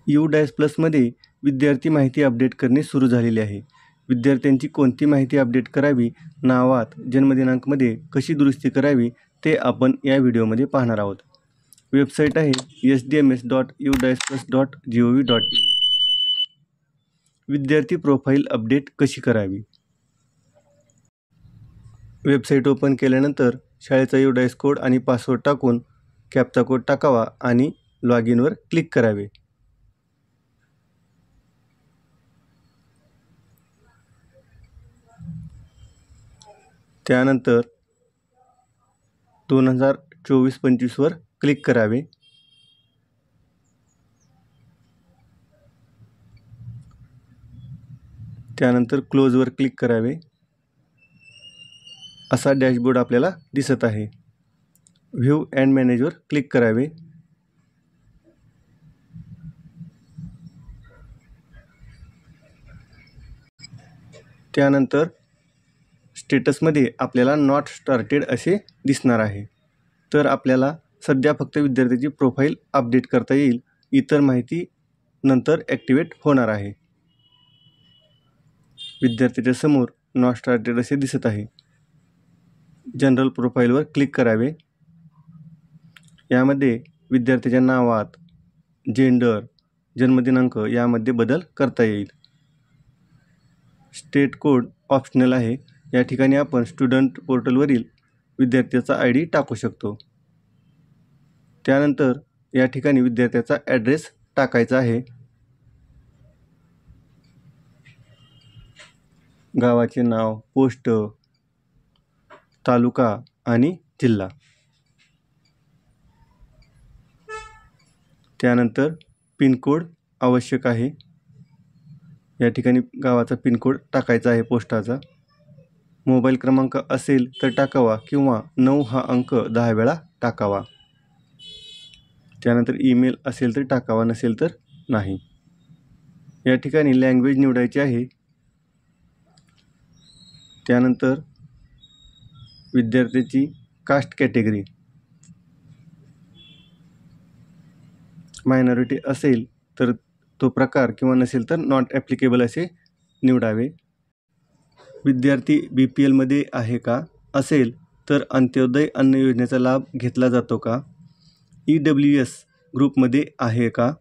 UDAS प्लसमध्ये विद्यार्थी माहिती update करणे सुरू झालेले आहे. विद्यार्थ्यांची कोणती माहिती अपडेट करावी, नावात, जन्मदिनांकमध्ये कशी दुरुस्ती करावी ते आपण या व्हिडिओमध्ये पाहणार आहोत. वेबसाईट आहे sdms.udasplus.gov.in. विद्यार्थी प्रोफाईल अपडेट कशी करावी. वेबसाईट ओपन केल्यानंतर शाळेचा UDAS कोड आणि पासवर्ड टाकून कॅप्चा कोड टाकावा आणि लॉग इनवर क्लिक करावे. त्यानंतर 2024-25 वर क्लिक करावे. त्यानंतर क्लोजवर क्लिक करावे. असा डॅशबोर्ड आपल्याला दिसत आहे. व्ह्यू अँड मॅनेजवर क्लिक करावे. त्यानंतर स्टेटसमध्ये आपल्याला नॉट स्टार्टेड असे दिसणार आहे. तर आपल्याला सध्या फक्त विद्यार्थ्याची प्रोफाईल अपडेट करता येईल. इतर माहिती नंतर ॲक्टिवेट होणार आहे. विद्यार्थ्याच्या समोर नॉट स्टार्टेड असे दिसत आहे. जनरल प्रोफाईलवर क्लिक करावे. यामध्ये विद्यार्थ्याच्या नावात, जेंडर, जन्मदिनांक यामध्ये बदल करता येईल. स्टेट कोड ऑप्शनल आहे. या ठिकाणी आपण स्टुडंट पोर्टलवरील विद्यार्थ्याचा ID टाकू शकतो. त्यानंतर या ठिकाणी विद्यार्थ्याचा ॲड्रेस टाकायचा आहे. गावाचे नाव, पोस्ट, तालुका आणि जिल्हा. त्यानंतर पिनकोड आवश्यक आहे. या ठिकाणी गावाचा पिनकोड टाकायचा आहे पोस्टाचा. मोबाईल क्रमांक असेल तर टाकावा किंवा 9 हा अंक 10 वेळा टाकावा. त्यानंतर ईमेल असेल तर टाकावा, नसेल तर नाही. या ठिकाणी लँग्वेज निवडायची आहे. त्यानंतर विद्यार्थ्याची कास्ट कॅटेगरी मायनॉरिटी असेल तर तो प्रकार किंवा नसेल तर नॉट ॲप्लिकेबल असे निवडावे. विद्यार्थी BPLमध्ये आहे का, असेल तर अंत्योदय अन्न योजनेचा लाभ घेतला जातो का, EWS ग्रुपमध्ये आहे का.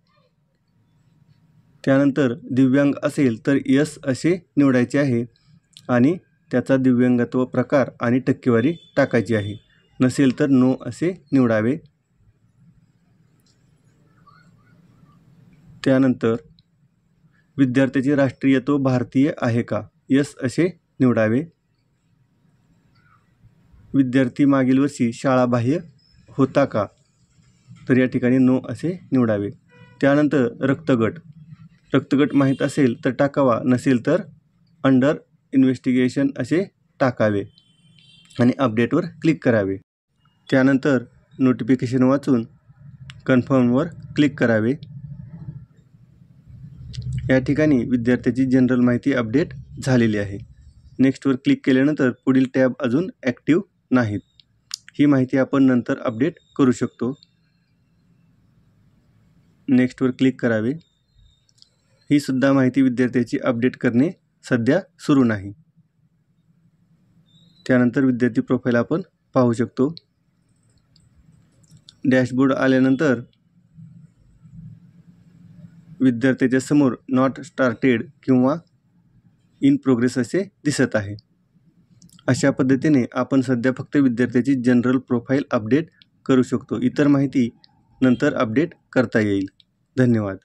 त्यानंतर दिव्यांग असेल तर यस असे निवडायचे आहे आणि त्याचा दिव्यांगत्व प्रकार आणि टक्केवारी टाकायची आहे. नसेल तर नो असे निवडावे. त्यानंतर विद्यार्थ्याचे राष्ट्रीयत्व भारतीय आहे का, यस असे निवडावे. विद्यार्थी मागील वर्षी शाळाबाह्य होता का, तर या ठिकाणी नो असे निवडावे. त्यानंतर रक्तगट माहीत असेल तर टाकावा, नसेल तर अंडर इन्व्हेस्टिगेशन असे टाकावे आणि अपडेटवर क्लिक करावे. त्यानंतर नोटिफिकेशन वाचून कन्फर्मवर क्लिक करावे. या ठिकाणी विद्यार्थ्याची जनरल माहिती अपडेट झालेली आहे. नेक्स्टवर क्लिक केल्यानंतर पुढील टॅब अजून ॲक्टिव्ह नाहीत. ही माहिती आपण नंतर अपडेट करू शकतो. नेक्स्टवर क्लिक करावे. ही सुद्धा माहिती विद्यार्थ्याची अपडेट करणे सध्या सुरू नाही. त्यानंतर विद्यार्थी प्रोफाईल आपण पाहू शकतो. डॅशबोर्ड आल्यानंतर विद्यार्थ्याच्या समोर नॉट स्टार्टेड किंवा इन प्रोग्रेस असे दिसत आहे. अशा पद्धतीने आपण सध्या फक्त विद्यार्थ्याची जनरल प्रोफाईल अपडेट करू शकतो. इतर माहिती नंतर अपडेट करता येईल. धन्यवाद.